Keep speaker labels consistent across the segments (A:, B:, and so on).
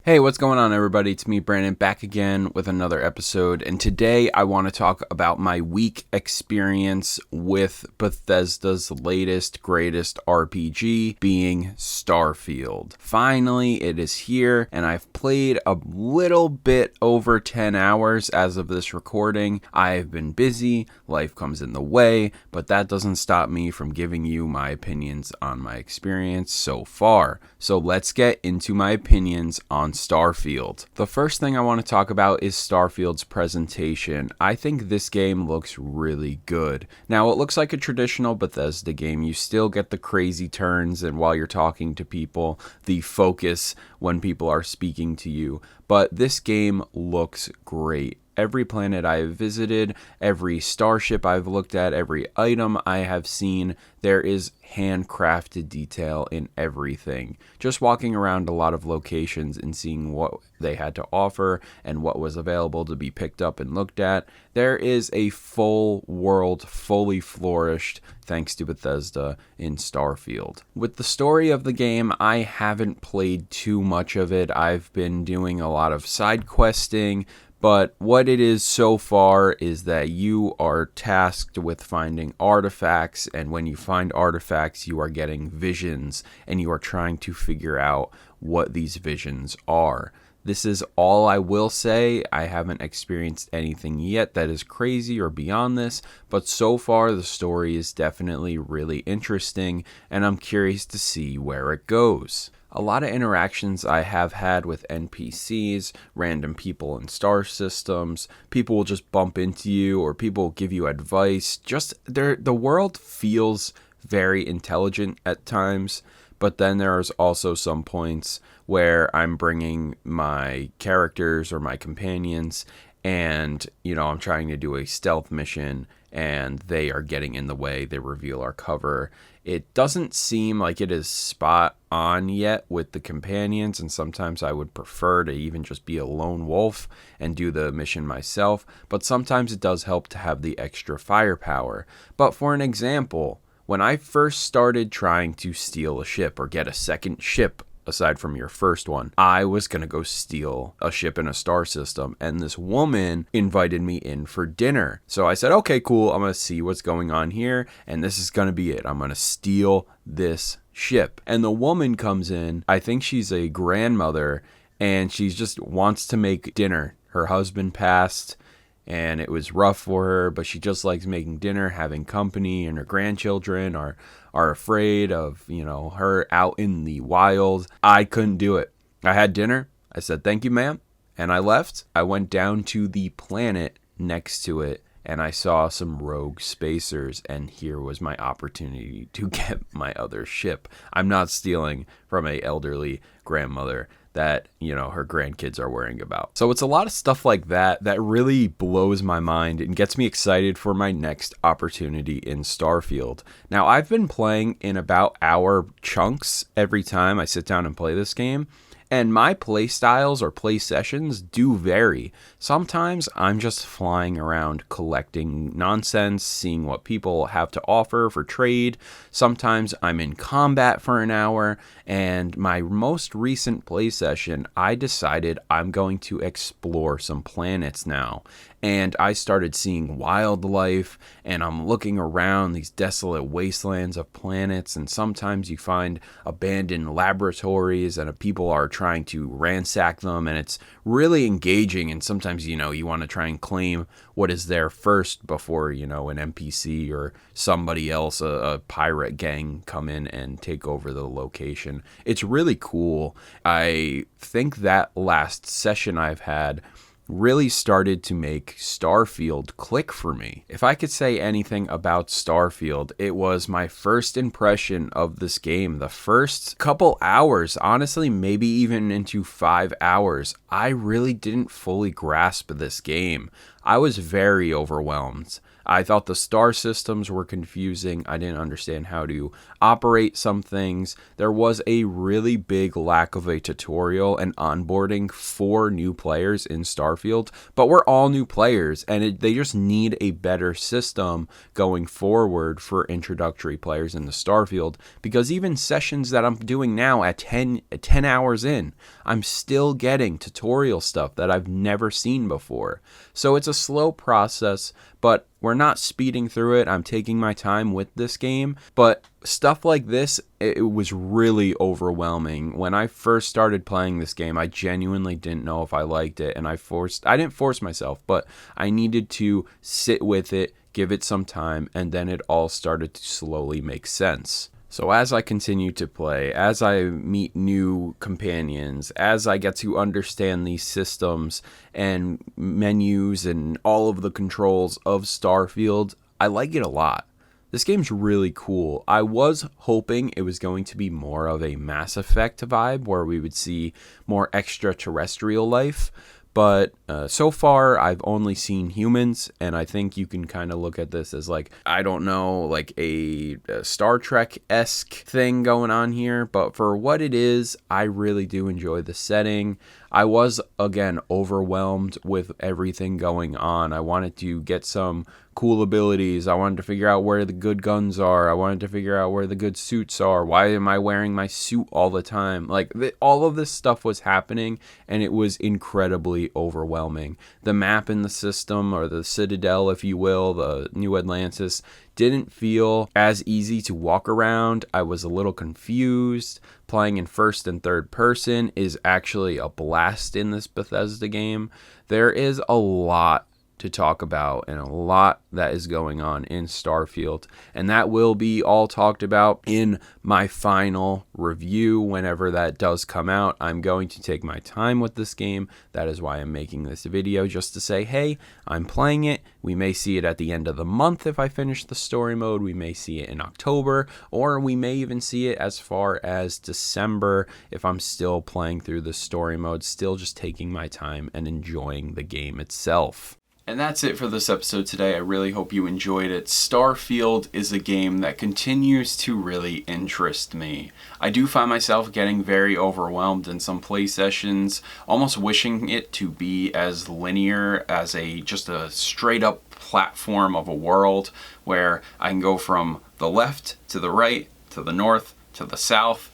A: Hey, what's going on, everybody? It's me, Brandon, back again with another episode. And today I want to talk about my week experience with Bethesda's latest, greatest RPG, being Starfield. Finally, it is here, and I've played a little bit over 10 hours as of this recording. I've been busy, life comes in the way, but that doesn't stop me from giving you my opinions on my experience so far. So let's get into my opinions on Starfield. The first thing I want to talk about is Starfield's presentation. I think this game looks really good. Now, it looks like a traditional Bethesda game. You still get the crazy turns and while you're talking to people, the focus when people are speaking to you. But this game looks great. Every planet I have visited, every starship I've looked at, every item I have seen, there is handcrafted detail in everything. Just walking around a lot of locations and seeing what they had to offer and what was available to be picked up and looked at, there is a full world, fully flourished, thanks to Bethesda, in Starfield. With the story of the game, I haven't played too much of it. I've been doing a lot of side questing, but what it is so far is that you are tasked with finding artifacts, and when you find artifacts, you are getting visions, and you are trying to figure out what these visions are. This is all I will say. I haven't experienced anything yet that is crazy or beyond this, but so far the story is definitely really interesting, and I'm curious to see where it goes. A lot of interactions I have had with NPCs, random people in star systems, people will just bump into you or people will give you advice. The world feels very intelligent at times, but then there's also some points where I'm bringing my characters or my companions and, I'm trying to do a stealth mission and they are getting in the way. They reveal our cover. It doesn't seem like it is spot on yet with the companions, and sometimes I would prefer to even just be a lone wolf and do the mission myself, but sometimes it does help to have the extra firepower. But for an example, when I first started trying to steal a ship or get a second ship aside from your first one, I was going to go steal a ship in a star system, and this woman invited me in for dinner. So I said, okay, cool, I'm going to see what's going on here, and this is going to be it. I'm going to steal this ship. And the woman comes in, I think she's a grandmother, and she just wants to make dinner. Her husband passed, and it was rough for her, but she just likes making dinner, having company, and her grandchildren are afraid of, her out in the wild. I couldn't do it. I had dinner. I said, thank you, ma'am. And I left. I went down to the planet next to it, and I saw some rogue spacers, and here was my opportunity to get my other ship. I'm not stealing from a elderly grandmother that, her grandkids are worrying about. So it's a lot of stuff like that that really blows my mind and gets me excited for my next opportunity in Starfield. Now, I've been playing in about hour chunks every time I sit down and play this game, and my play styles or play sessions do vary. Sometimes I'm just flying around collecting nonsense, seeing what people have to offer for trade. Sometimes I'm in combat for an hour, and my most recent play session, I decided I'm going to explore some planets now. And I started seeing wildlife, and I'm looking around these desolate wastelands of planets, and sometimes you find abandoned laboratories and people are trying to ransack them, and it's really engaging. And sometimes, you want to try and claim what is there first before, an NPC or somebody else, a pirate gang, come in and take over the location. It's really cool. I think that last session I've had really started to make Starfield click for me. If I could say anything about Starfield, it was my first impression of this game. The first couple hours, honestly, maybe even into 5 hours, I really didn't fully grasp this game. I was very overwhelmed. I thought the star systems were confusing. I didn't understand how to operate some things. There was a really big lack of a tutorial and onboarding for new players in Starfield, but we're all new players, and they just need a better system going forward for introductory players into Starfield, because even sessions that I'm doing now at 10 hours in, I'm still getting tutorial stuff that I've never seen before. So it's a slow process, but we're not speeding through it. I'm taking my time with this game, but stuff like this, it was really overwhelming. When I first started playing this game, I genuinely didn't know if I liked it, and I didn't force myself, but I needed to sit with it, give it some time, and then it all started to slowly make sense. So as I continue to play, as I meet new companions, as I get to understand these systems and menus and all of the controls of Starfield, I like it a lot. This game's really cool. I was hoping it was going to be more of a Mass Effect vibe, where we would see more extraterrestrial life. But so far, I've only seen humans, and I think you can kind of look at this as like, I don't know, like a Star Trek-esque thing going on here. But for what it is, I really do enjoy the setting. I was, again, overwhelmed with everything going on. I wanted to get some cool abilities. I wanted to figure out where the good guns are. I wanted to figure out where the good suits are. Why am I wearing my suit all the time? Like, all of this stuff was happening, and it was incredibly overwhelming. The map in the system, or the Citadel, if you will, the New Atlantis, didn't feel as easy to walk around. I was a little confused. Playing in first and third person is actually a blast in this Bethesda game. There is a lot to talk about and a lot that is going on in Starfield, and that will be all talked about in my final review whenever that does come out. I'm going to take my time with this game. That is why I'm making this video, just to say, hey, I'm playing it. We may see it at the end of the month if I finish the story mode. We may see it in October, or we may even see it as far as December if I'm still playing through the story mode, still just taking my time and enjoying the game itself. And that's it for this episode today. I really hope you enjoyed it. Starfield is a game that continues to really interest me. I do find myself getting very overwhelmed in some play sessions, almost wishing it to be as linear as just a straight up platform of a world where I can go from the left to the right, to the north, to the south,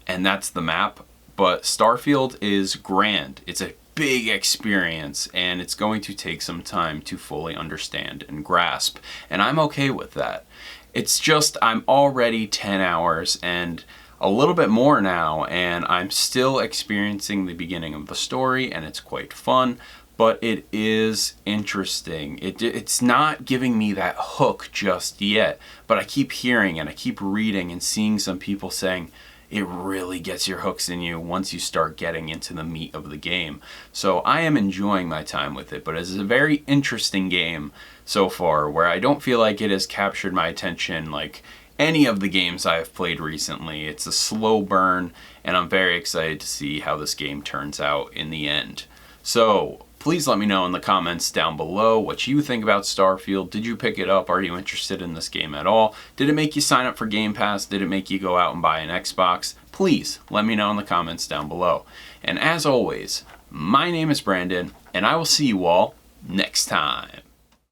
A: and that's the map. But Starfield is grand. It's a big experience, and it's going to take some time to fully understand and grasp, and I'm okay with that. It's just I'm already 10 hours and a little bit more now, and I'm still experiencing the beginning of the story, and it's quite fun, but it is interesting. It's not giving me that hook just yet, but I keep hearing and I keep reading and seeing some people saying it really gets your hooks in you once you start getting into the meat of the game. So I am enjoying my time with it, but it's a very interesting game so far, where I don't feel like it has captured my attention like any of the games I have played recently. It's a slow burn, and I'm very excited to see how this game turns out in the end. So please let me know in the comments down below what you think about Starfield. Did you pick it up? Are you interested in this game at all? Did it make you sign up for Game Pass? Did it make you go out and buy an Xbox? Please let me know in the comments down below. And as always, my name is Brandon, and I will see you all next time.